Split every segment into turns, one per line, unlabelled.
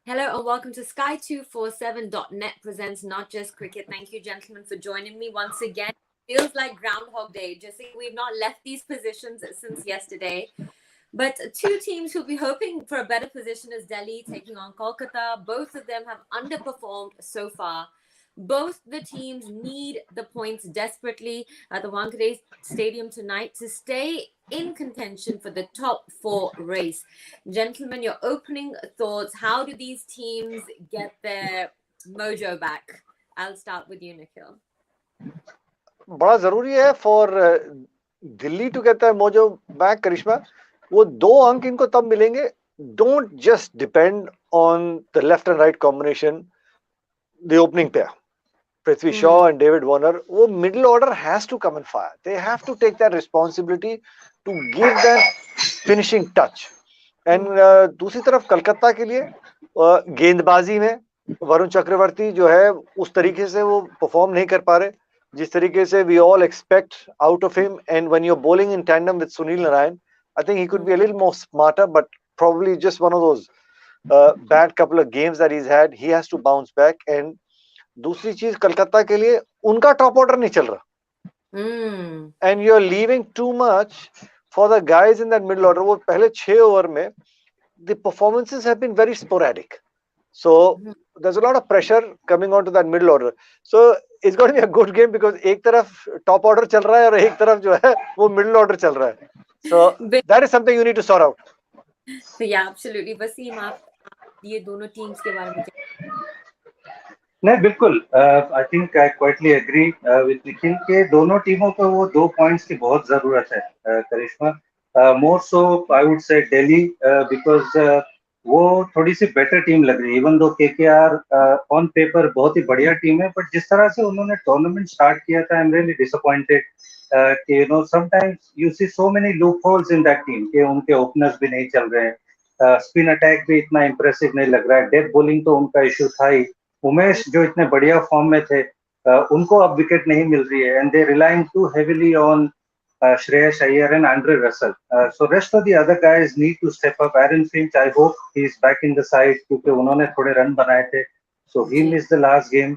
Hello and welcome to Sky247.net presents Not Just Cricket. Thank you, gentlemen, for joining me once again. Feels like Groundhog Day. Just like we've not left these positions since yesterday. But two teams who'll be hoping for a better position is Delhi taking on Kolkata. Both of them have underperformed so far. Both the teams need the points desperately at the Wankhede Stadium tonight to stay in contention for the top four race. Gentlemen, your opening thoughts. How do these teams get their mojo back? I'll start with you, Nikhil.
बड़ा जरूरी है for Delhi to get that mojo back Karishma. वो 2 अंक इनको तब मिलेंगे. Don't just depend on the left and right combination. The opening pair Prithvi Shaw and David Warner, वो middle order has to come in fire. They have to take that responsibility to give that finishing touch. And दूसरी तरफ कलकत्ता के लिए गेंदबाजी में वरुण चक्रवर्ती जो है उस तरीके से वो परफॉर्म नहीं कर पा रहे जिस तरीके से we all expect out of him. And when you're bowling in tandem with Sunil Narayan, I think he could be a little more smarter, but probably just one of those bad couple of games that he's had. He has to bounce back. And दूसरी चीज कलकत्ता के लिए उनका top order नहीं चल रहा. And you're leaving too much for the guys in that middle order. वो पहले 6 ओवर में the performances have been very sporadic. So there's a lot of pressure coming onto that middle order. So it's going to be a good game because एक तरफ top order चल रहा है और एक तरफ जो है वो middle order चल रहा है. So that is something you need to sort out.
Yeah, absolutely. Wasim, आप ये दोनों टीम्स के बारे में
नहीं बिल्कुल. I think I quietly agree with Nikhil के दोनों टीमों को वो 2 पॉइंट्स की बहुत जरूरत है. करिश्मा, मोर सो I would say Delhi because वो थोड़ी सी बेटर टीम लग रही है. Even though KKR on paper बहुत ही बढ़िया टीम है, बट जिस तरह से उन्होंने टूर्नामेंट स्टार्ट किया था, आई एम रियली डिसअपॉइंटेड कि you know sometimes you see so many loopholes in that team कि उनके ओपनर्स भी नहीं चल रहे हैं. स्पिन अटैक भी इतना इंप्रेसिव नहीं लग रहा है. डेथ बॉलिंग तो उनका इशू था ही. उमेश जो इतने बढ़िया फॉर्म में थे, उनको अब विकेट नहीं मिल रही है. And they relying too heavily on Shreyas Iyer and Andre Russell. So rest of the other guys need to step up. Aaron Finch, I hope he's back in the side क्योंकि उन्होंने थोड़े run बनाए थे. So he missed the last game.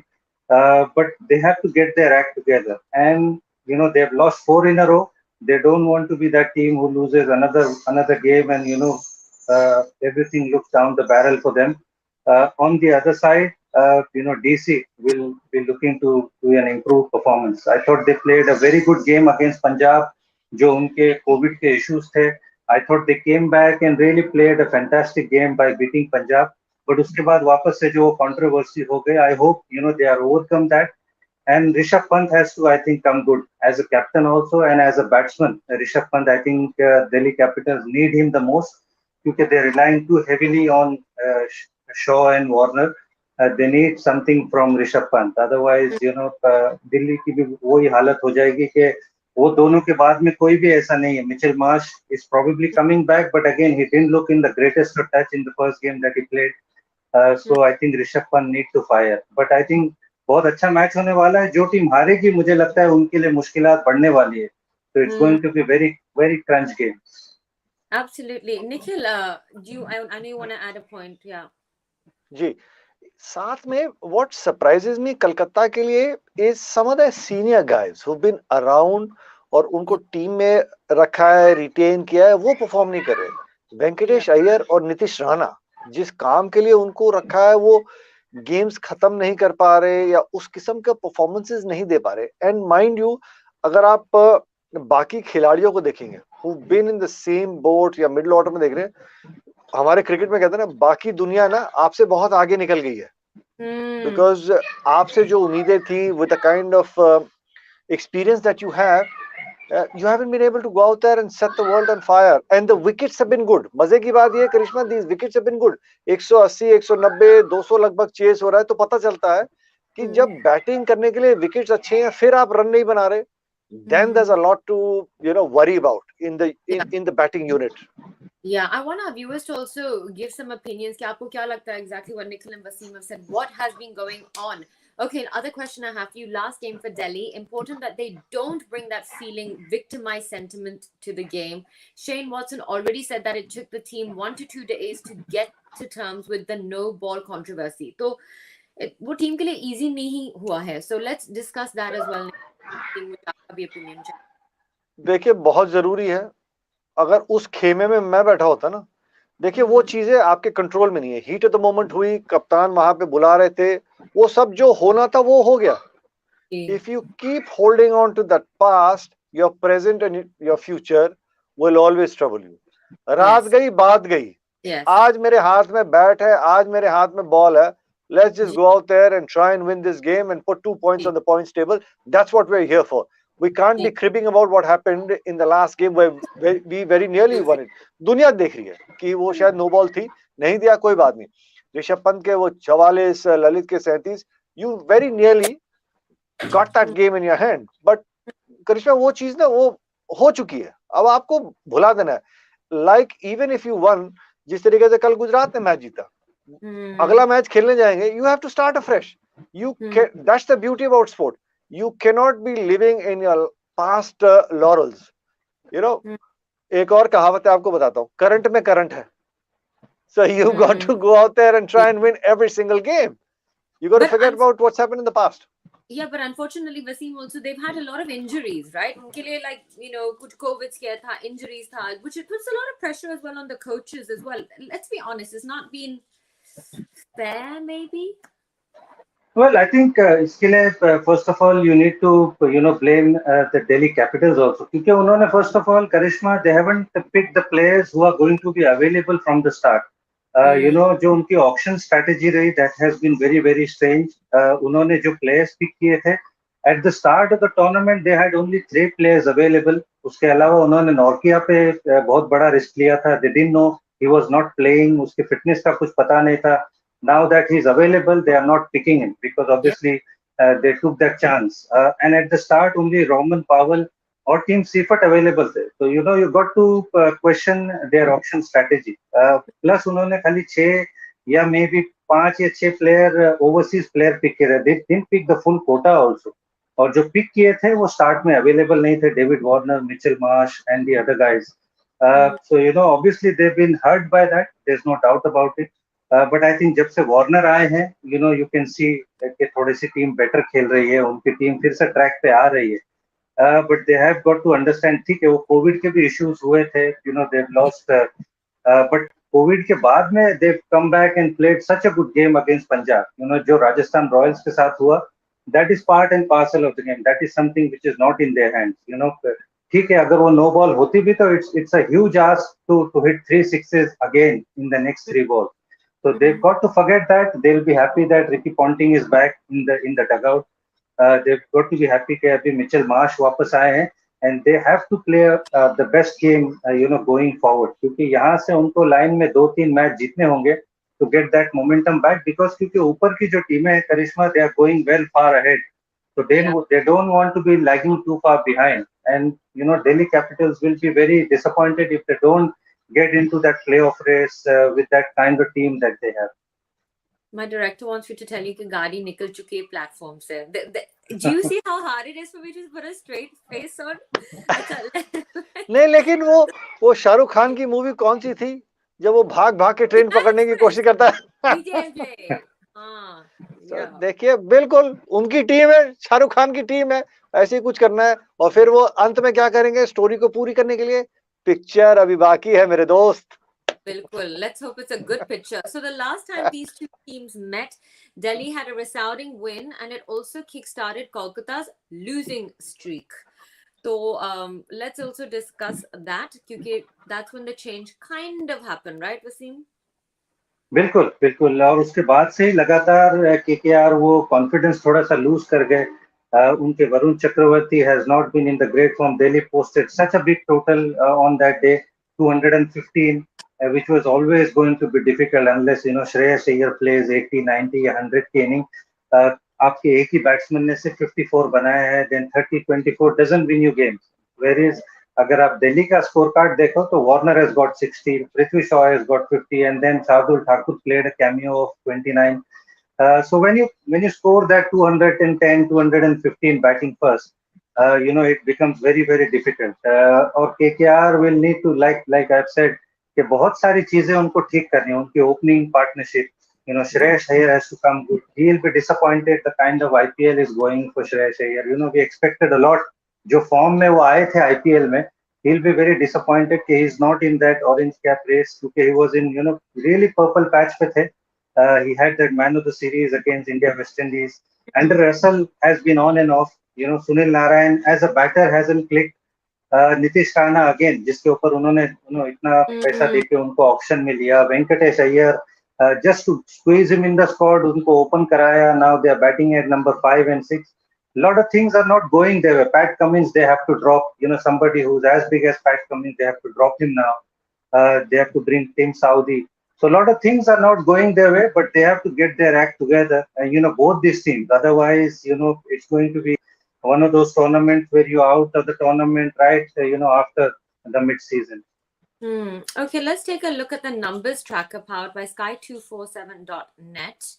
But they have to get their act together. And you know they've lost 4 in a row. They don't want to be that team who loses another game and you know everything looks down the barrel for them. On the other side, you know, DC will be looking to do an improved performance. I thought they played a very good game against Punjab. जो उनके Covid के issues थे, I thought they came back and really played a fantastic game by beating Punjab. But उसके बाद वापस से जो controversy हो गई, I hope you know they are overcome that. And Rishabh Pant has to, I think, come good as a captain also and as a batsman. Rishabh Pant, I think Delhi Capitals need him the most because they're relying too heavily on Shaw and Warner. They need something from Rishabh Pant. Otherwise, you know, Delhi की भी वही हालत हो जाएगी कि वो दोनों के बाद में कोई भी ऐसा नहीं है. Mitchell Marsh is probably coming back, but again, he didn't look in the greatest of touch in the first game that he played. So I think Rishabh Pant need to fire. But I think बहुत अच्छा match होने वाला है. जो team हारेगी मुझे लगता है उनके लिए मुश्किलात बढ़ने वाली है. So it's going to be very crunch game.
Absolutely. Nikhil, I know you want to add a point. Yeah.
जी, साथ में what surprises me कलकत्ता के लिए is some of the senior guys who've been around और उनको team में रखा है, retain किया है, वो परफॉर्म नहीं कर रहे. वेंकटेश अय्यर और नीतीश राणा जिस काम के लिए उनको रखा है वो गेम्स खत्म नहीं कर पा रहे या उस किस्म के परफॉर्मेंसेस नहीं दे पा रहे. एंड माइंड यू, अगर आप बाकी खिलाड़ियों को देखेंगे who been in the same boat या मिडिल ऑर्डर में देख रहे हैं, हमारे क्रिकेट में कहते हैं ना, बाकी दुनिया ना आपसे बहुत आगे निकल गई है. बिकॉज आपसे जो उम्मीदें थी with the kind of experience that you haven't been able to go out there and set the world on fire. And the wickets have been good. मजे की बात ये करिश्मा, these wickets have been good. 180, 190, 200 लगभग chess हो रहा है, तो पता चलता है कि जब बैटिंग करने के लिए विकेट्स अच्छे हैं फिर आप रन नहीं बना रहे, then there's a lot to worry about in the batting unit.
Yeah, I want our viewers to also give some opinions. कि आपको क्या लगता है exactly what Nikhil and Wasim have said? What has been going on Okay, another question I have for you. Last game for Delhi. Important that they don't bring that feeling, victimized sentiment to the game. Shane Watson already said that it took the team 1 to 2 days to get to terms with the no ball controversy. So, वो team के लिए easy नहीं हुआ है. So let's discuss that as well. मुझे आपका भी opinion चाहिए.
देखिए बहुत जरूरी है, अगर उस खेमे में मैं बैठा होता ना, देखिए वो चीजें आपके कंट्रोल में नहीं है. हीट ऑफ द मोमेंट हुई, कप्तान वहां पे बुला रहे थे, वो सब जो होना था वो हो गया. If you keep holding on to that past, your present and your future will always trouble you. रात गई बात गई. आज मेरे हाथ में बैट है, आज मेरे हाथ में बॉल है. Let's just go out there and try and win this game and put 2 points on the points table. That's what we're here for. We can't be cribbing about what happened in the last game where we very nearly won it. दुनिया देख रही है कि वो शायद no ball थी, नहीं दिया कोई बात नहीं. ऋषभ पंत के वो 44, ललित के 37, you very nearly got that game in your hand. But करिश्मा वो चीज ना वो हो चुकी है, अब आपको भुला देना है. Like even if you won, जिस तरीके से कल गुजरात ने मैच जीता, अगला मैच खेलने जाएंगे, you have to start afresh. That's the beauty about sport. You cannot be living in your past laurels. You know, एक और कहावत है आपको बताता हूँ, करंट में करंट है. So you got to go out there and try and win every single game. You got to forget about what's happened in the past.
Yeah, but unfortunately, Wasim, also they've had a lot of injuries, right? उनके लिए like कुछ COVID scare था, injuries था, which it puts a lot of pressure as well on the coaches as well. Let's be honest, it's not been fair, maybe.
Well, I think इसके लिए first of all you need to blame the Delhi Capitals also, क्योंकि उन्होंने first of all Karishma they haven't picked the players who are going to be available from the start. जो उनकी auction strategy रही, that has been very very strange. उन्होंने जो players pick किए थे at the start of the tournament they had only 3 players available. उसके अलावा उन्होंने नॉर्किया पे बहुत बड़ा रिस्क लिया था. They didn't know he was not playing, उसके फिटनेस का कुछ पता नहीं था. Now that he's available, they are not picking him because obviously they took that chance. And at the start, only Roman Powell or Team Seifert available थे. So you got to question their option strategy. Plus उन्होंने खाली 6 या maybe 5 या 6 player overseas player pick किए थे. They didn't pick the full quota also. और जो pick किए थे वो start में available नहीं थे. David Warner, Mitchell Marsh, and the other guys. So obviously they've been hurt by that. There's no doubt about it. But I think जब से वार्नर आए हैं यू कैन सी कि थोड़ी सी टीम बेटर खेल रही है, उनकी टीम फिर से ट्रैक पे आ रही है. But they have got to understand, ठीक है वो कोविड के भी इश्यूज हुए थे, दे लॉस्ट, बट कोविड के बाद में they come back and played such a good game against Punjab. जो राजस्थान रॉयल्स के साथ हुआ, that is part and parcel of the game. That is something which is not in their hands. ठीक है, अगर वो नो बॉल होती भी तो it's a huge ask to hit 3 sixes again in the next 3 balls. So they've got to forget that. They'll be happy that Ricky Ponting is back in the dugout. They've got to be happy that अभी Mitchell Marsh वापस आए हैं, and they have to play the best game going forward. क्योंकि यहाँ से उनको line में 2-3 match जीतने होंगे to get that momentum back, because क्योंकि ऊपर की जो टीमें हैं करिश्मा, they are going well far ahead. So they don't want to be lagging too far behind. And Delhi Capitals will be very disappointed if they don't get into that playoff race with that kind of team that they have.
My director wants me to tell you कि गाड़ी निकल चुकी है platform से. Do you see how hard it is for me to put a straight face on?
नहीं, लेकिन वो शाहरुख खान की मूवी कौन सी थी जब वो भाग भाग के ट्रेन पकड़ने की कोशिश करता है? देखिए बिल्कुल उनकी टीम है, शाहरुख खान की टीम है, ऐसे ही कुछ करना है. और फिर वो अंत में क्या करेंगे, स्टोरी को पूरी करने के लिए पिक्चर अभी बाकी है मेरे दोस्त.
Bilkul. Let's hope it's a good picture. So the last time these two teams met, Delhi had a resounding win, and it also kick-started Kolkata's losing streak. So let's also discuss that, because that's when the change kind of happened, right, Wasim?
बिल्कुल बिल्कुल. और उसके बाद से ही लगातार KKR वो confidence थोड़ा सा लूज कर गए. उनके Varun Chakravarthy has not been in the great form. Delhi posted such a big total on that day, 215, which was always going to be difficult unless Shreyas Iyer plays 80, 90 या 100 की इनिंग. आपके एक ही बैट्समैन ने सिर्फ 54 बनाया है, then 30-24 doesn't win you games. Whereas अगर आप दिल्ली का स्कोर कार्ड देखो तो Warner has got 60, Prithvi Shaw has got 50, and then Shardul Thakur played a cameo of 29. So when you score that 210, 215 batting first, it becomes very difficult. और KKR will need to like I've said कि बहुत सारी चीजें उनको ठीक करनी है. उनकी opening partnership, Shreyash Iyer has to come good. He'll be disappointed the kind of IPL is going for Shreyash Iyer. We expected a lot. जो form में वो आए थे IPL में, he'll be very disappointed कि he's not in that orange cap race क्योंकि he was in really purple patch पे थे. He had that man of the series against India West Indies. Andrew Russell has been on and off. Sunil Narayan as a batter hasn't clicked. Nitish Rana again जिसके ऊपर उन्होंने इतना पैसा देके उनको auction में लिया. Venkatesh Iyer just to squeeze him in the squad उनको ओपन कराया. Now they are batting at number 5 and 6. Lot of things are not going their way. Pat Cummins they have to drop. Somebody who's as big as Pat Cummins they have to drop him now. They have to bring Tim Saudi. So a lot of things are not going their way, but they have to get their act together. And both these teams. Otherwise, it's going to be one of those tournaments where you're out of the tournament right, after the mid-season.
Okay, let's take a look at the numbers tracker powered by Sky247.net.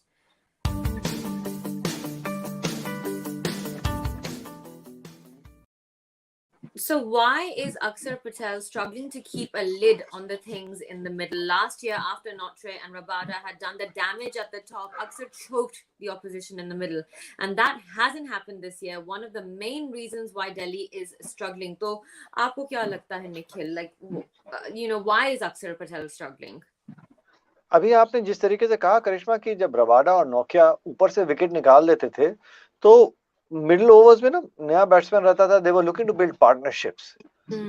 So why is Akshar Patel struggling to keep a lid on the things in the middle? Last year, after Notre and Rabada had done the damage at the top, Akshar choked the opposition in the middle. And that hasn't happened this year. One of the main reasons why Delhi is struggling. So, aapko kya lagta hai, Nikhil? Like, why is Akshar Patel struggling?
अभी आपने जिस तरीके से कहा करिश्मा कि जब Rabada और Nokia ऊपर से विकेट निकाल देते थे तो मिडिल ओवर्स में ना नया बैट्समैन रहता था. They were looking to build partnerships,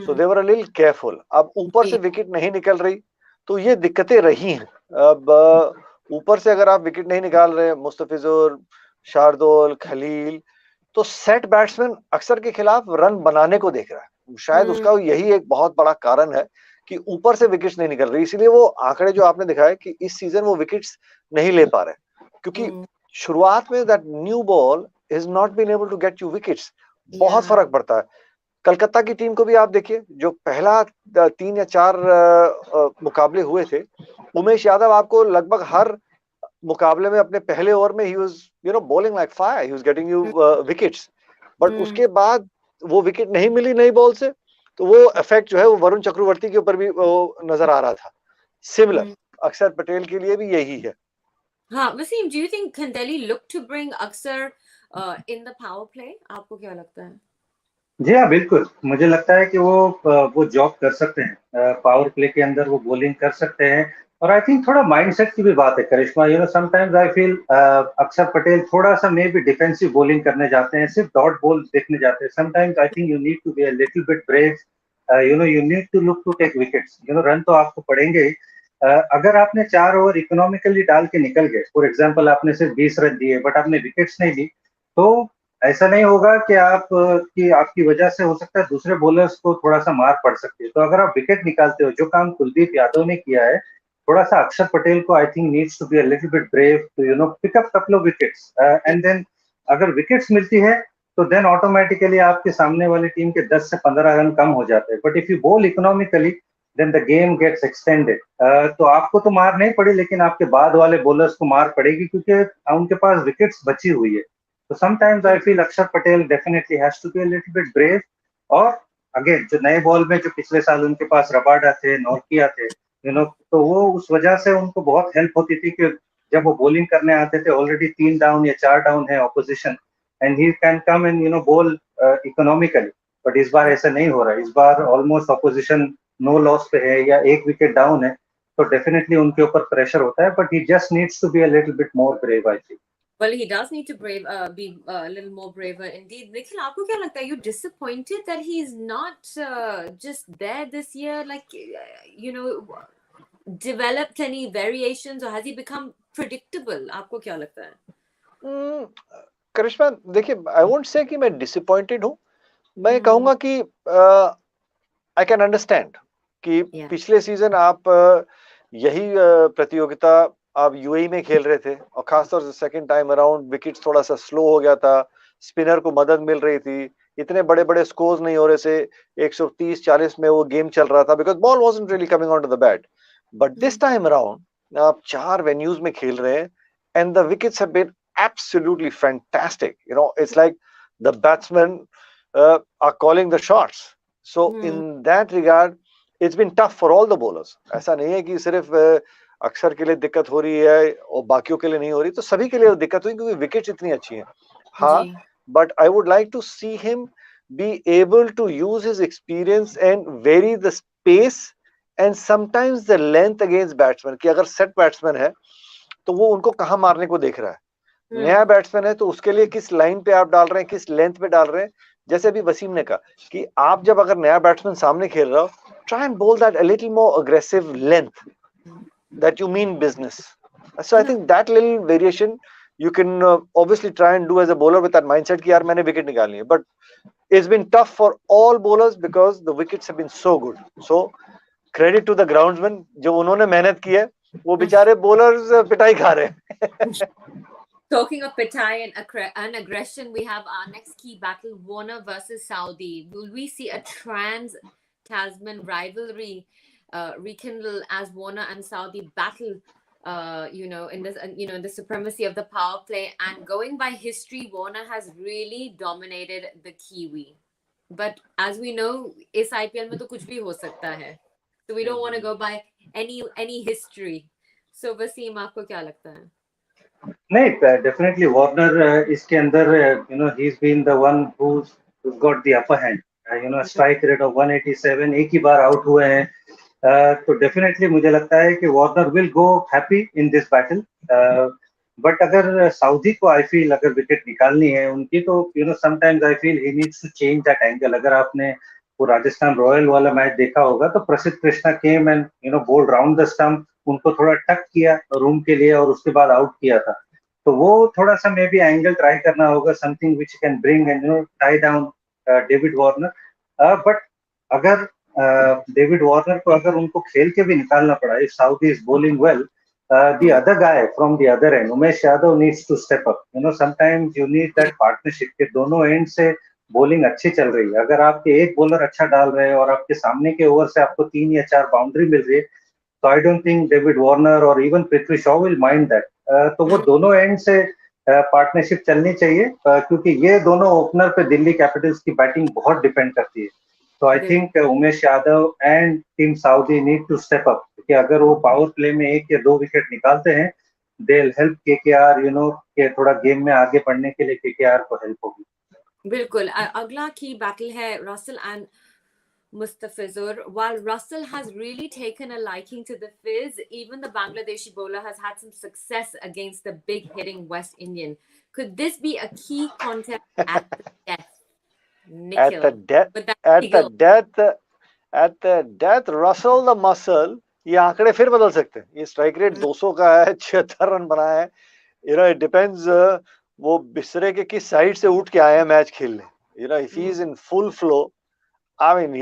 so they were a little careful. अब ऊपर से विकेट नहीं निकल रही तो ये दिक्कतें रही हैं. अब ऊपर से अगर आप विकेट नहीं निकाल रहे, मुस्तफिजुर, शार्दुल, खलील, तो सेट बैट्समैन अक्सर के खिलाफ रन बनाने को देख रहा है. शायद उसका यही एक बहुत बड़ा कारण है कि ऊपर से विकेट्स नहीं निकल रही. इसीलिए वो आंकड़े जो आपने दिखाए कि इस सीजन वो विकेट्स नहीं ले पा रहे क्योंकि शुरुआत में that new ball is not been able to get you wickets. बहुत फर्क पड़ता है. कलकत्ता की टीम को भी आप देखिए, जो पहला 3 या 4 मुकाबले हुए थे, उमेश यादव आपको लगभग हर मुकाबले में अपने पहले ओवर में he was bowling like fire, he was getting you wickets. But उसके बाद वो विकेट नहीं मिली नई बॉल से, तो वो इफेक्ट जो है वो वरुण चक्रवर्ती के ऊपर भी नजर आ रहा था. सिमिलर अक्षर पटेल के लिए भी यही है.
हाँ, Wasim, do you think can Delhi look to bring Akshar in the power play? आपको क्या लगता है?
जी हाँ, बिल्कुल. मुझे लगता है कि वो जॉब कर सकते हैं. पावर प्ले के अंदर वो बॉलिंग कर सकते हैं. और आई थिंक थोड़ा माइंडसेट की भी बात है करिश्मा. समटाइम्स आई फील अक्षर पटेल थोड़ा सा मे बी डिफेंसिव बॉलिंग करने जाते हैं, सिर्फ डॉट बॉल देखने जाते हैं. Sometimes I think you need to be a little bit brave. You need to look to take wickets. Run तो आपको पड़ेंगे ही. अगर आपने 4 ओवर इकोनॉमिकली डाल के निकल गए, फॉर एग्जाम्पल आपने सिर्फ 20 रन दिए बट आपने विकेट्स नहीं ली, तो ऐसा नहीं होगा कि आपकी वजह से हो सकता है दूसरे बॉलर्स को थोड़ा सा मार पड़ सकती है. तो अगर आप विकेट निकालते हो, जो काम कुलदीप यादव ने किया है, थोड़ा सा अक्षर पटेल को I think needs to be a little bit brave to pick up couple of wickets. And then अगर विकेट्स मिलती है तो देन ऑटोमेटिकली आपके सामने वाली टीम के 10 से 15 रन कम हो जाते हैं. But if you bowl economically then the game gets extended. तो आपको तो मार नहीं पड़ी, लेकिन आपके बाद वाले बॉलर्स को मार पड़ेगी क्योंकि उनके पास विकेट्स बची हुई है. So sometimes I feel Akshar Patel definitely has to be a little bit brave. और अगेन जो नए बॉल में जो पिछले साल उनके पास रबाडा थे, नोकिया थे, तो वो उस वजह से उनको बहुत हेल्प होती थी कि जब वो बॉलिंग करने आते थे, ऑलरेडी 3 डाउन या 4 डाउन है opposition, and he can come and ball economically. But इस बार ऐसा नहीं हो रहा है. इस बार ऑलमोस्ट ऑपोजिशन नो लॉस पे है या 1 विकेट डाउन है, तो डेफिनेटली उनके ऊपर प्रेशर होता है. But he just needs to be a little bit more brave I think.
Well, he does need to be a little more braver indeed. Nikhil, आपको क्या लगता है? Are you disappointed that he's not just there this year? Like, developed any variations, or has he become predictable? आपको क्या लगता है?
करिश्मा, देखिए, I won't say कि मैं disappointed हूँ. मैं कहूँगा कि I can understand कि पिछले सीजन आप यही प्रतियोगिता आप यूएई में खेल रहे थे और खासतौर से सेकंड टाइम अराउंड विकेट्स थोड़ा सा स्लो हो गया था, स्पिनर को मदद मिल रही थी, इतने बड़े बड़े स्कोर्स नहीं हो रहे थे, 130-40 में वो गेम चल रहा था because ball wasn't really coming on to the bat. But this time around आप 4 वेन्यूज में खेल रहे हैं and the wickets have been absolutely fantastic. You know, it's like the batsmen are calling the shots. So in that regard, it's been tough for all the bowlers. ऐसा नहीं है कि सिर्फ अक्षर के लिए दिक्कत हो रही है और बाकियों के लिए नहीं हो रही, तो सभी के लिए दिक्कत हुई क्योंकि विकेट्स इतनी अच्छी हैं. हाँ, but I would like to see him be able to use his experience and vary the space and sometimes the length against batsmen. कि अगर set batsman है तो वो उनको कहाँ मारने को देख रहा है. नया बैट्समैन है तो उसके लिए किस लाइन पे आप डाल रहे हैं, किस लेंथ पे डाल रहे हैं. जैसे अभी वसीम ने कहा कि आप जब अगर नया बैट्समैन सामने खेल रहा हो, try and bowl that a little more aggressive length that you mean business. So I think that little variation you can obviously try and do as a bowler with that mindset कि यार मैंने wicket निकालनी है. But it's been tough for all bowlers because the wickets have been so good. So credit to the groundsmen जो उन्होंने मेहनत की है, वो बेचारे bowlers पिटाई खा रहे हैं.
Talking of Pitai and aggression, we have our next key battle, Warner versus Saudi. Will we see a trans-Tasman rivalry rekindle as Warner and Saudi battle, in this, in the supremacy of the power play? And going by history, Warner has really dominated the Kiwi. But as we know, इस IPL में तो कुछ भी हो सकता है. So we don't want to go by any history. So Wasim, आपको क्या लगता है?
नहीं, डेफिनेटली वार्नर इसके अंदर ही is been the one who's got the upper hand. Strike rate of 187, एक ही बार आउट हुए हैं. तो डेफिनेटली मुझे लगता है कि Warner will go happy in this battle. But अगर सऊदी को आई फील अगर विकेट निकालनी है उनकी, तो sometimes I feel he needs to change that angle. अगर आपने वो राजस्थान रॉयल वाला मैच देखा होगा तो Prasidh Krishna came and bowled round the stump, उनको थोड़ा टक किया रूम के लिए और उसके बाद आउट किया था. तो वो थोड़ा सा मे बी एंगल ट्राई करना होगा, something which can bring and tie down David Warner. But अगर डेविड वार्नर को अगर उनको खेल के भी निकालना पड़ा, if Southee is bowling well, the other guy from the other end, Umesh Yadav, needs to step up. Sometimes you need that partnership के दोनों एंड से बॉलिंग अच्छी चल रही है. अगर आपके एक बॉलर अच्छा डाल रहे हैं और आपके सामने के ओवर से आपको 3 या 4 बाउंड्री मिल रही है, तो I don't think David Warner और even Prithvi Shaw will mind that. तो वो दोनों एंड से पार्टनरशिप चलनी चाहिए, क्योंकि ये दोनों ओपनर पे दिल्ली कैपिटल्स की बैटिंग बहुत डिपेंड करती है. तो I think Umesh Yadav and Tim Southee need to step up, क्योंकि अगर वो पावर प्ले में 1 या 2 विकेट निकालते हैं, दे विल हेल्प केकेआर, के थोड़ा गेम में आगे बढ़ने के लिए केकेआर को हेल्प होगी.
बिल्कुल. अगला की बैटल है Russell and Mustafizur. While Russell has really taken a liking to the Fizz, even the Bangladeshi bowler has had some success against the big hitting West Indian. Could this be a key contest at the death? Nikhil.
At the death, Russell the muscle, ये आंकड़े फिर बदल सकते हैं. ये strike rate 200 का है, 76 run बनाया है. It depends वो बिस्तरे के किस साइड से उठ के आए हैं मैच खेलने. If he is in full flow, I mean,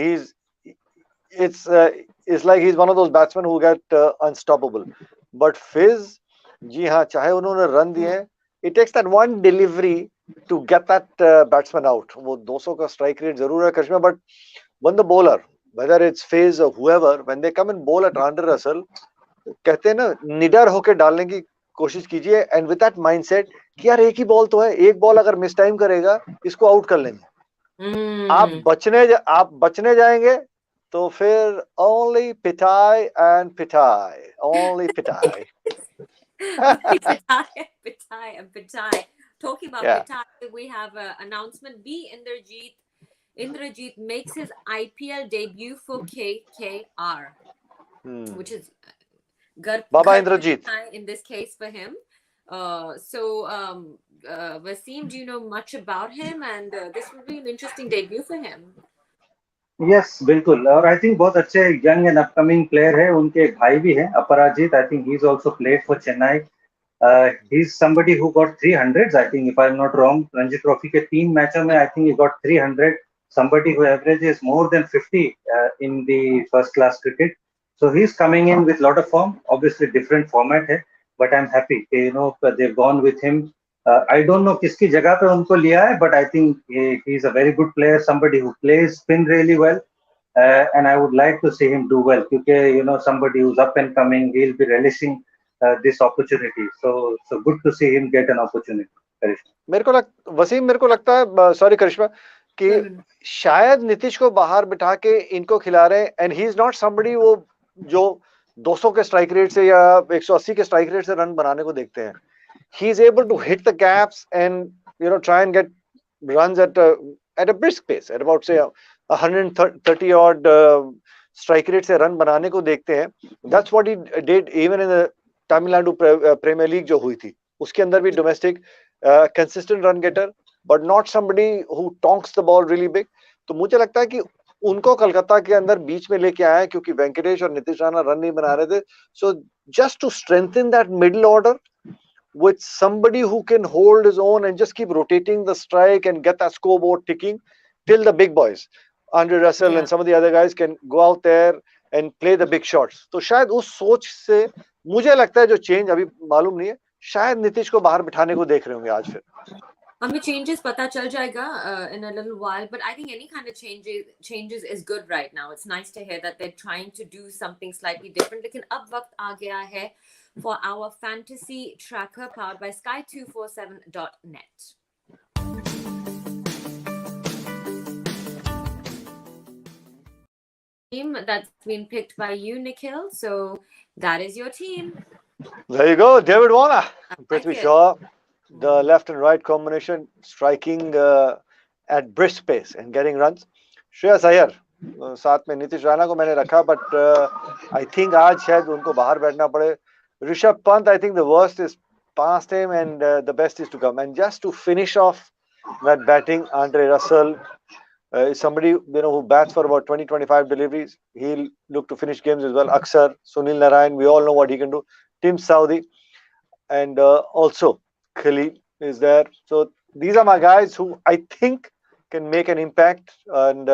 it's like he's one of those batsmen who get unstoppable. But Fizz, जी हाँ, चाहे उन्होंने रन दिए हैं, it takes that one delivery to get that batsman out. वो 200 का strike rate जरूर है करिश्मा, but when the bowler, whether it's Fizz or whoever, when they come and bowl at Andre Russell, कहते हैं ना, निडर होके डालने की कोशिश कीजिए, and with that mindset कि यार एक ही बॉल तो है, एक बॉल अगर मिस टाइम करेगा, इसको आउट कर लेंगे. आप बचने जाएंगे तो फिर only पिटाई and पिटाई, only पिटाई.
Pitai and Pitai. Talking about Pitai, we have an announcement. Indrajit makes his IPL debut for KKR, which is
Baba Indrajit
in this case for him. Wasim, do you know much about him? And this will be an interesting debut for him.
Yes, बिल्कुल. और I think बहुत अच्छे young and upcoming player है. उनके एक भाई भी हैं, अपराजित. I think he is also played for Chennai. He is somebody who got 300s, I think, if I am not wrong. Ranji trophy के 3 मैचों में I think he got 300. somebody who averages more than 50 in the first class cricket. So he's coming in with lot of form. Obviously different format है, but I'm happy they've gone with him. I don't know किसकी जगह पे उनको लिया है, but I think he's a very good player, somebody who plays spin really well, and I would like to see him do well, क्योंकि somebody who's up and coming, he'll be relishing this opportunity. So good to see him get an opportunity. Karishma.
Wasim मेरे को लगता है, sorry करिश्मा, कि
No, no, no.
शायद नीतीश को बाहर बिठा के इनको खिला रहे हैं, and he is not somebody वो जो 200 के स्ट्राइक रेट से या 180 के स्ट्राइक रेट से रन बनाने को देखते हैं. He is able to hit the gaps and try and get runs at a brisk pace at about say 130 odd strike rate से run बनाने को देखते हैं. That's what he did even in the Tamil Nadu Premier League जो हुई थी. उसके अंदर भी domestic consistent run getter, but not somebody who tonks the ball really big. तो मुझे लगता है कि उनको कलकत्ता के अंदर बीच में लेके आया है, क्योंकि वेंकटेश और नीतीश राणा रन नहीं बना रहे थे. So just to strengthen that middle order with somebody who can hold his own and just keep rotating the strike and get that scoreboard ticking till the big boys, Andre Russell and some of the other guys, can go out there and play the big shots. तो शायद उस सोच से मुझे लगता है जो change अभी मालूम नहीं है, शायद नीतीश को बाहर बिठाने को देख रहे होंगे आज फिर.
हमें changes पता चल जाएगा in a little while, but I think any kind of changes is good right now. It's nice to hear that they're trying to do something slightly different. लेकिन अब वक्त आ गया है for our fantasy tracker powered by sky247.net. Team that's been picked by you, Nikhil. So that is your team.
There you go, David Warner, Prithvi
it.
Shaw, the left and right combination, striking at brisk pace and getting runs. Shreyas Iyer, साथ में नीतीश राणा को मैंने रखा, but I think आज शायद उनको बाहर बैठना पड़े. Rishabh Pant, I think the worst is past him and the best is to come. And just to finish off that batting, Andre Russell is somebody who bats for about 20-25 deliveries. He'll look to finish games as well. Aksar, Sunil Narayan, we all know what he can do. Tim Saudi, and also Khalil is there. So these are my guys who I think can make an impact, and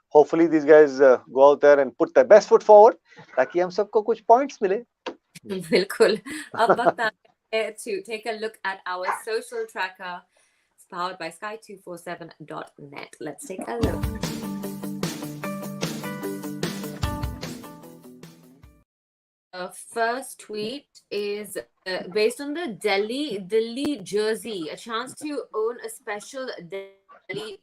hopefully these guys go out there and put their best foot forward, ताकि हम सबको कुछ points मिले.
बिल्कुल. अब वक्त आ गया है to take a look at our social tracker. It's powered by sky247.net. Let's take a look. The first tweet is based on the Delhi jersey. A chance to own a special Delhi,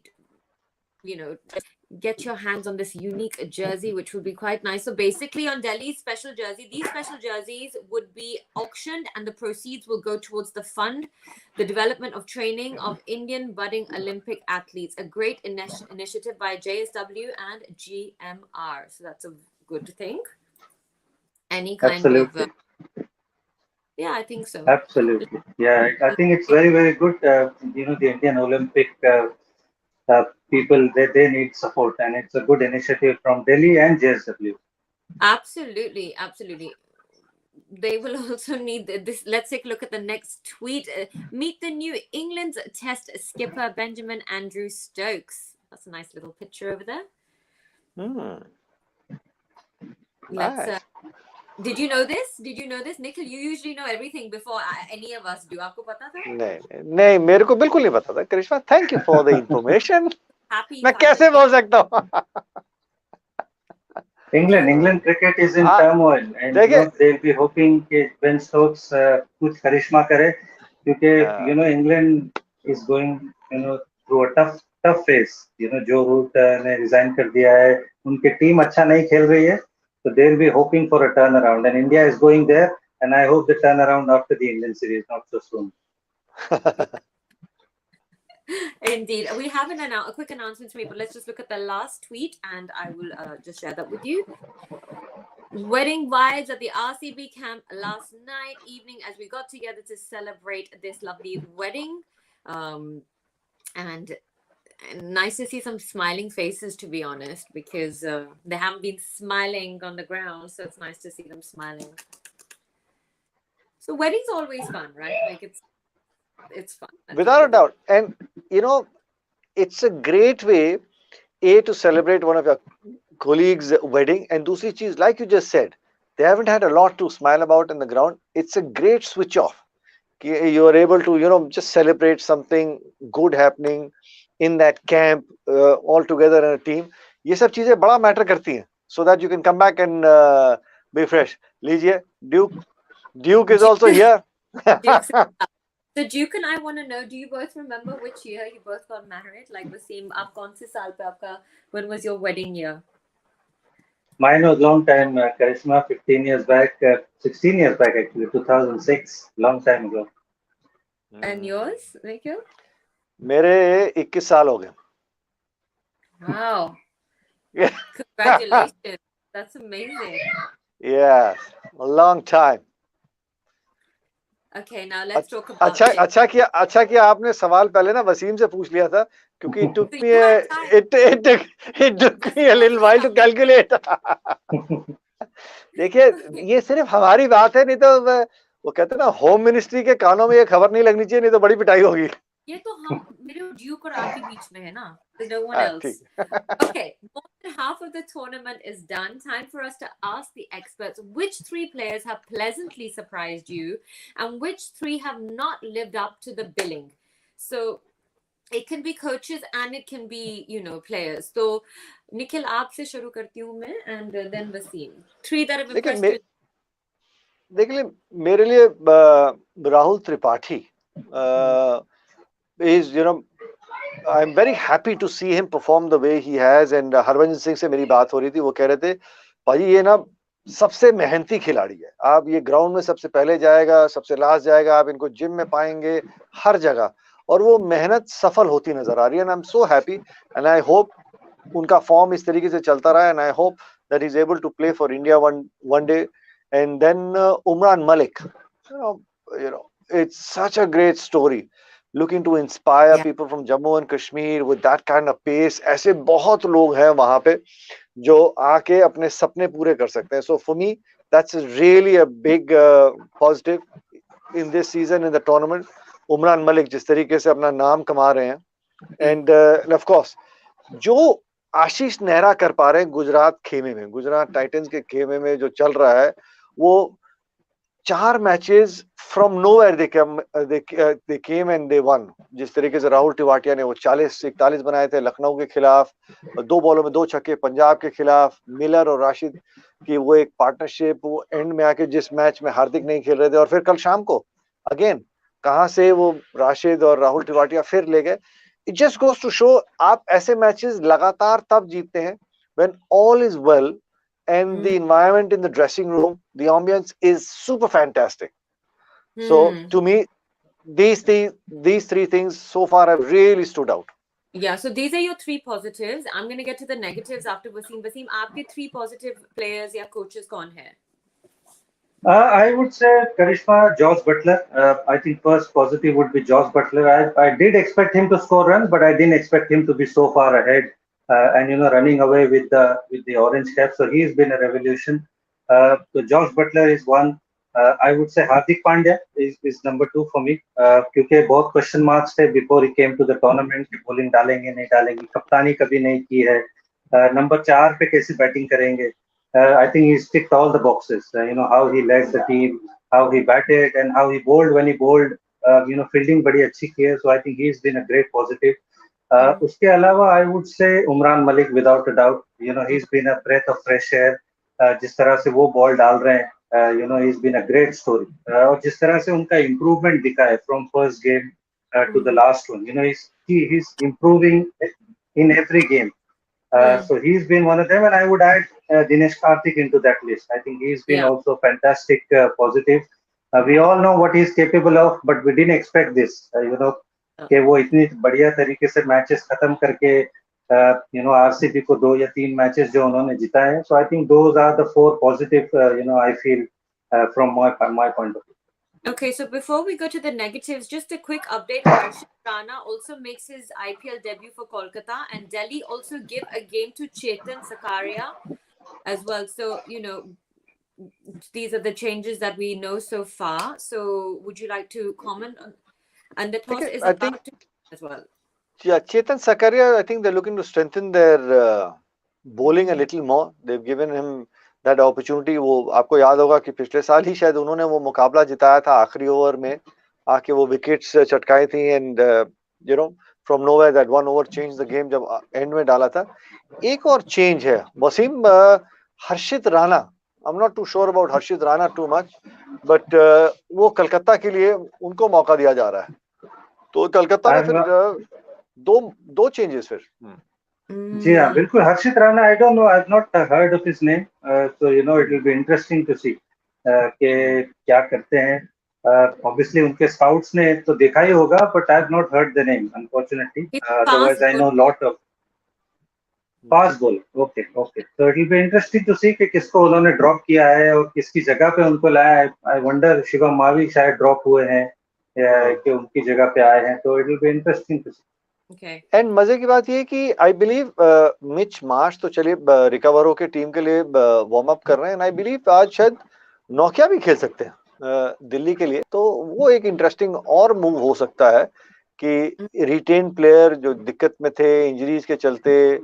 get your hands on this unique jersey, which would be quite nice. So basically on Delhi's special jersey, these special jerseys would be auctioned and the proceeds will go towards the fund, the development of training of Indian budding Olympic athletes. A great initiative by JSW and GMR. So that's a good thing. Any kind of... yeah, I think so.
Absolutely. Yeah, I think it's very, very good. The Indian Olympic people, they need support, and it's a good initiative from Delhi and JSW.
Absolutely. They will also need this. Let's take a look at the next tweet. Meet the New England Test skipper Benjamin Andrew Stokes. That's a nice little picture over there. Let's did you know this? Nikhil, you usually know everything before any of us do. आपको पता था?
नहीं, मेरे को बिल्कुल नहीं पता था. करिश्मा, thank you for the information. मैं कैसे बोल सकता हूँ?
England cricket is in turmoil, and they'll be hoping that Ben Stokes कुछ करिश्मा करे, क्योंकि England is going through a tough phase. Joe Root ने resign कर दिया है, उनकी टीम अच्छा नहीं खेल रही है. So they'll be hoping for a turnaround, and India is going there, and I hope the turnaround after the England series, not so soon.
Indeed. We have a quick announcement to me, but let's just look at the last tweet and I will just share that with you. Wedding vibes at the RCB camp last night evening as we got together to celebrate this lovely wedding. And nice to see some smiling faces, to be honest, because they haven't been smiling on the ground, so it's nice to see them smiling. So weddings are always fun, right? Like it's fun.
Without a doubt. And it's a great way to celebrate one of your colleagues' wedding, and दूसरी चीज, like you just said, they haven't had a lot to smile about in the ground. It's a great switch off. You are able to just celebrate something good happening in that camp all together in a team. ये सब चीजें बड़ा matter करती हैं, so that you can come back and be fresh. लीजिए Duke, Duke is also here.
Duke's so Duke and I want to know, do you both remember which year you both got married? Like Wasim, आप कौन से साल पे आपका, when was your wedding year?
Mine was long time, Karishma, 15 years back, 16 years back actually, 2006, long time ago.
And yours, Nikhil?
मेरे 21 साल हो गए.
Wow. Congratulations. That's amazing.
Yes, a long time.
Okay, now let's talk about Jay.
अच्छा किया आपने सवाल पहले ना वसीम से पूछ लिया था, क्योंकि it took
So
me
you have time.
it took me a little while to calculate. देखिए ये सिर्फ हमारी बात है, नहीं तो वो कहते हैं ना होम मिनिस्ट्री के कानों में ये खबर नहीं लगनी चाहिए, नहीं तो बड़ी पिटाई होगी.
ये तो हम मेरे और ड्यूक और आपके बीच में है ना. There's no one
हाँ,
else.
ठीक.
Okay, more than half of the tournament is done. Time for us to ask the experts which three players have pleasantly surprised you and which three have not lived up to the billing. So it can be coaches and it can be, you know, players. So Nikhil, आपसे शुरू करती हूँ मैं, and then Wasim. Three that have impressed you.
देखिए मेरे लिए Rahul Tripathi is, you know, I'm very happy to see him perform the way he has. And Harbhajan Singh से मेरी बात हो रही थी, वो कह रहे थे भाई ये ना सबसे मेहनती खिलाड़ी है, आप ये ग्राउंड में सबसे पहले जाएगा, सबसे लास्ट जाएगा, आप इनको जिम में पाएंगे हर जगह, और वो मेहनत सफल होती नजर आ रही है. And I am so happy and I hope उनका फॉर्म इस तरीके से चलता रहा, and I hope that he is able to play for India one day. And then Umran Malik, you know, it's such a great story, looking to inspire people from Jammu and Kashmir with that kind of pace. ऐसे बहुत लोग हैं वहां पे जो आके अपने सपने पूरे कर सकते हैं. So for me, that's really a big positive in this season in the tournament. Umran Malik जिस तरीके से अपना नाम कमा रहे हैं, and of course जो आशीष नेहरा कर पा रहे हैं गुजरात खेमे में, गुजरात टाइटंस के खेमे में जो चल रहा है, वो 4 matches from nowhere they came and they won. जिस तरीके से राहुल टिवाटिया ने वो 40-41 बनाए थे लखनऊ के खिलाफ, 2 बॉलों में 2 छक्के पंजाब के खिलाफ, मिलर और राशिद की वो एक पार्टनरशिप, वो एंड में आके जिस मैच में हार्दिक नहीं खेल रहे थे, और फिर कल शाम को अगेन कहां से वो राशिद और राहुल टिवाटिया फिर ले गए. It just goes to show आप ऐसे मैचेस लगातार तब जीतते हैं when all is well and the environment in the dressing room, the ambience is super fantastic. So to me, these three things so far have really stood out.
Yeah, so these are your three positives. I'm going to get to the negatives after Wasim. Wasim, आपके 3 positive players या coaches कौन है?
I would say Karishma, Josh Butler. I think first positive would be Josh Butler. I did expect him to score runs, but I didn't expect him to be so far ahead and running away with the orange cap. So he's been a revolution. So Josh Butler is one. I would say Hardik Pandya is number 2 for me. क्योंकि बहुत question marks थे before he came to the tournament. कि bowling डालेंगे नहीं डालेंगे, कप्तानी कभी नहीं की है. नंबर 4 पे कैसे बैटिंग करेंगे? I think he's ticked all the boxes. How he led the team, how he batted, and how he bowled when he bowled. Fielding बड़ी अच्छी की है. So I think he's been a great positive. उसके अलावा I would say Umran Malik without a doubt. He's been a breath of fresh air. जिस तरह से वो बॉल डाल रहे हैं, he's been a great story. और जिस तरह से उनका improvement दिखा है from first game to the last one. He's improving in every game. So he's been one of them, and I would add Dinesh Karthik into that list. I think he's been also fantastic, positive. We all know what he's capable of, but we didn't expect this. कि वो इतनी बढ़िया तरीके से matches खत्म करके RCB को 2 या 3 मैचेस जो उन्होंने जिताए हैं. So I think those are the 4 positive. I feel from my point of view.
Okay, so before we go to the negatives, just a quick update. Harshit Rana also makes his IPL debut for Kolkata, and Delhi also give a game to Chetan Sakaria as well. So, these are the changes that we know so far. So, would you like to comment on? And the toss is about to as well.
Yeah, Chetan Sakaria, I think they're looking to strengthen their bowling a little more. They've given him that opportunity. वो आपको याद होगा कि पिछले साल ही शायद उन्होंने वो मुकाबला जिताया था आखिरी ओवर में आके वो विकेट्स चटकाई थी, and from nowhere that one over changed the game जब एंड में डाला था. एक और चेंज है वसीम, हर्षित Rana I'm not too sure about Harshit Rana too much, but वो कलकत्ता के लिए उनको मौका दिया जा रहा है, तो कलकत्ता में फिर दो चेंजेस फिर।
जी हाँ, बिल्कुल। Harshit Rana, I don't know, I have not heard of his name, so you know it will be interesting to see कि क्या करते हैं। ऑब्वियसली उनके स्काउट्स ने तो देखा ही होगा, but I have not heard the name unfortunately, otherwise I know lot of fast bowler. Okay okay, तो it will be interesting to see कि किसको उन्होंने ड्रॉप किया है और किसकी जगह पे उनको लाया है। आई वंडर शिवम मावी शायद ड्रॉप हुए हैं या कि उनकी जगह पे आए हैं, तो it will be interesting to see.
And मजे की बात ये कि आई बिलीव मिच मार्श तो चलिए रिकवर होके टीम के लिए वार्म अप कर रहे हैं, एंड आई बिलीव आज शायद नौकिया भी खेल सकते हैं दिल्ली के लिए, तो वो एक इंटरेस्टिंग और मूव हो सकता है कि रिटेन प्लेयर जो दिक्कत में थे इंजरीज के चलते,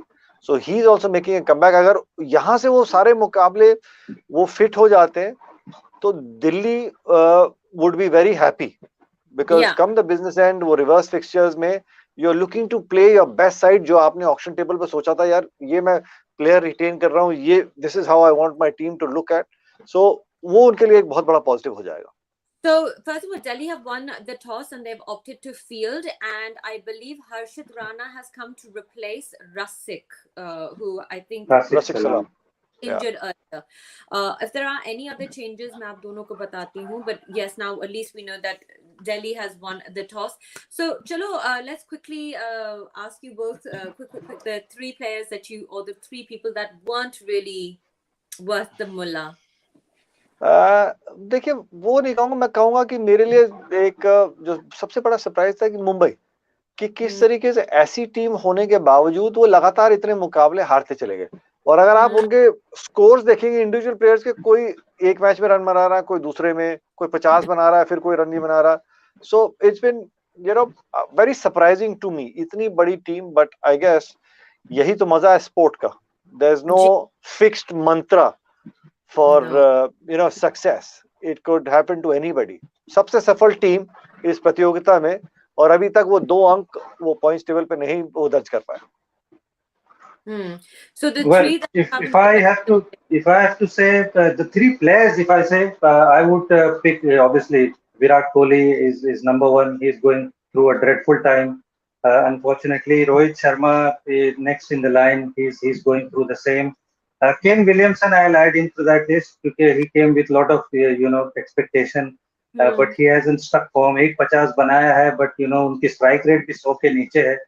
so he is also making a comeback. अगर यहाँ से वो सारे मुकाबले वो फिट हो जाते हैं तो Delhi would be very happy, because come the business and वो रिवर्स फिक्सचर्स में you are looking to play your best side, जो आपने ऑक्शन टेबल पे सोचा था यार ये मैं प्लेयर रिटेन कर रहा हूँ, ये this is how I want my team to look at, so वो उनके लिए एक बहुत बड़ा पॉजिटिव हो जाएगा।
So first of all, Delhi have won the toss and they've opted to field, and I believe Harshit Rana has come to replace Rasik, who I think
Rasik Salam
injured earlier. If there are any other changes, मैं आप दोनों को बताती हूँ, but yes, now at least we know that Delhi has won the toss. So चलो, let's quickly ask you both quick the three players that you, or the three people that weren't really worth the mullah.
देखिए वो नहीं कहूंगा, मैं कहूंगा कि मेरे लिए एक जो सबसे बड़ा सरप्राइज था कि मुंबई कि किस तरीके से ऐसी टीम होने के बावजूद वो लगातार इतने मुकाबले हारते चले गए, और अगर आप उनके स्कोर्स देखेंगे इंडिविजुअल प्लेयर्स के, कोई एक मैच में रन बना रहा है, कोई दूसरे में कोई 50 बना रहा है, फिर कोई रन नहीं बना रहा, so it's been you know very surprising to me, इतनी बड़ी टीम, बट आई गेस यही तो मजा है स्पोर्ट का, there is no fixed mantra for success, it could happen to anybody। सबसे सफल टीम इस प्रतियोगिता में, और अभी तक वो 2 अंक वो पॉइंट्स टेबल पे नहीं वो दर्ज कर पाए।
So the
well,
three that
if I have to say the three players, if I say I would pick obviously Virat Kohli is number one. He's going through a dreadful time. Unfortunately, Rohit Sharma next in the line. He's going through the same. Kane Williamson I'll add into that list because he came with a lot of expectation, but he hasn't stuck form. 150 बनाया है, but उनकी strike rate भी 100 के नीचे है.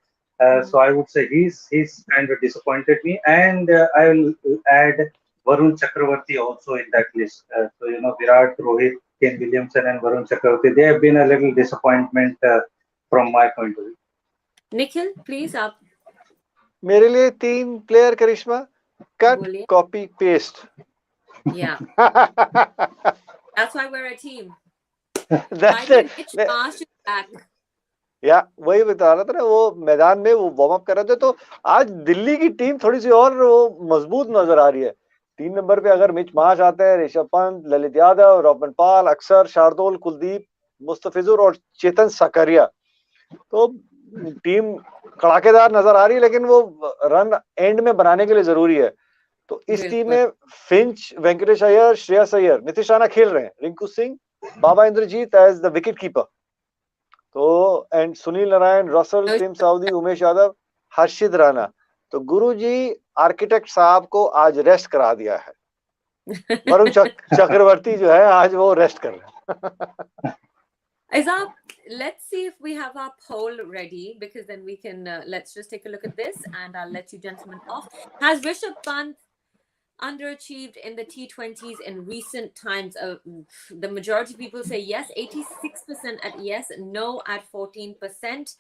So I would say he's kind of disappointed me, and I will add Varun Chakravarti also in that list. So Virat, Rohit, Kane Williamson, and Varun Chakravarti, they have been a little disappointment from my point of view.
Nikhil, please up.
मेरे लिए 3 player Karishma, cut, copy, paste.
Yeah. That's why we're a team.
That's it. या वही बता रहा था ना, वो मैदान में वो वार्म अप कर रहे थे, तो आज दिल्ली की टीम थोड़ी सी और वो मजबूत नजर आ रही है। 3 नंबर पे अगर मिच मार्श आते हैं, ऋषभ पंत, ललित यादव, रोहमन पाल, अक्षर, शार्दुल, कुलदीप, मुस्तफिजुर और चेतन सकरिया, तो टीम कड़ाकेदार नजर आ रही है, लेकिन वो रन एंड में बनाने के लिए जरूरी है। तो इस टीम में फिंच, वेंकटेश अय्यर, श्रेयस अय्यर, नीतीश राणा खेल रहे हैं, Rinku Singh, Baba Indrajith as the wicket keeper, तो and Sunil Narine, Russell, Tim Southee, Umesh Yadav, Harshit Rana. तो गुरुजी आर्किटेक्ट साहब को आज रेस्ट करा दिया है। वरुण चक्रवर्ती जो है आज वो रेस्ट कर रहे हैं।
Let's see if we have our poll ready, because then we can let's just take a look at this and I'll let you gentlemen off. Has Rishabh Pant underachieved in the T20s in recent times? The majority of people say yes, 86% at yes, no at 14%.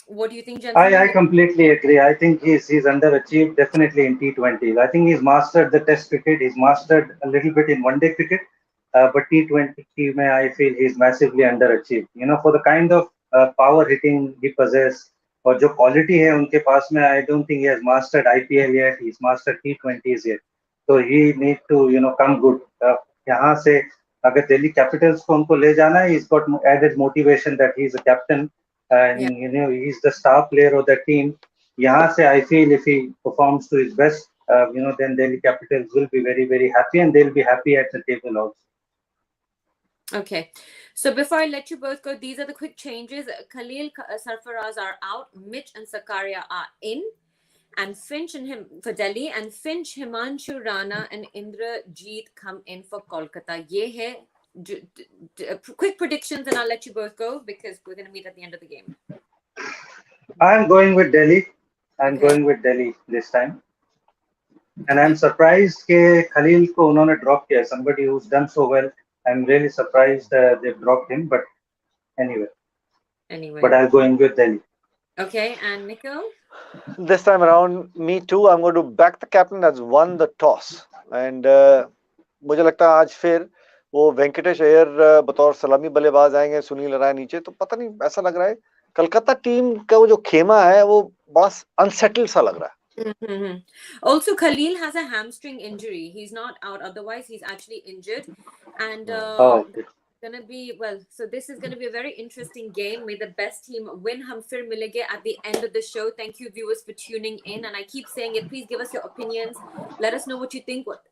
What do you think, gentlemen?
I completely agree. I think he's underachieved definitely in T20s. I think he's mastered the Test cricket. He's mastered a little bit in one-day cricket, but T20 I feel he's massively underachieved. For the kind of power hitting he possesses, और जो quality है उनके पास में, I don't think he has mastered IPL yet. He's mastered T20s yet. So he need to come good. यहाँ से अगर Delhi Capitals को उनको ले जाना है, he's got added motivation that he's a captain and he's the star player of the team. यहाँ से I feel if he performs to his best, then Delhi Capitals will be very, very happy, and they'll be happy at the table also.
Okay, so before I let you both go, these are the quick changes. Khalil Sarfaraz are out, Mitch and Sakaria are in, and Finch and him for Delhi, and Finch, Himanshu Rana, and Indrajeet come in for Kolkata. Ye hai quick predictions, and I'll let you both go because we're going to meet at the end of the game.
I'm going with Delhi. I'm
Okay.
going with Delhi this time. And I'm surprised that Khalil ko unhone drop kiya. Somebody who's done so well. I'm really surprised they've dropped him. But anyway. But I'll go in with Delhi.
Okay, and Nikhil?
This time around, me too. I'm going to back the captain that's won the toss. And मुझे लगता है आज फिर वो वेंकटेश अय्यर बतौर सलामी बल्लेबाज आएंगे, सुनील राय नीचे. तो पता नहीं, ऐसा लग रहा है कलकत्ता टीम का वो जो खेमा है वो बड़ा अनसेटल्ड सा लग रहा है.
Mm-hmm. Also, Khalil has a hamstring injury. He's not out. Otherwise, he's actually injured. And
Okay.
gonna be so this is gonna be a very interesting game. May the best team win. Hum fir milenge at the end of the show. Thank you, viewers, for tuning in. And I keep saying it. Please give us your opinions. Let us know what you think. What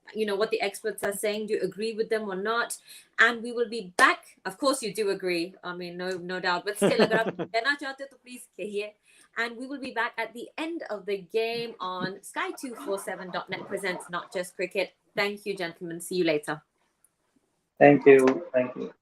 the experts are saying. Do you agree with them or not? And we will be back. Of course, you do agree. I mean, no doubt. But still, agar aap kehna chahte ho to please kahiye. And we will be back at the end of the game on Sky247.net presents Not Just Cricket. Thank you, gentlemen. See you later.
Thank you. Thank you.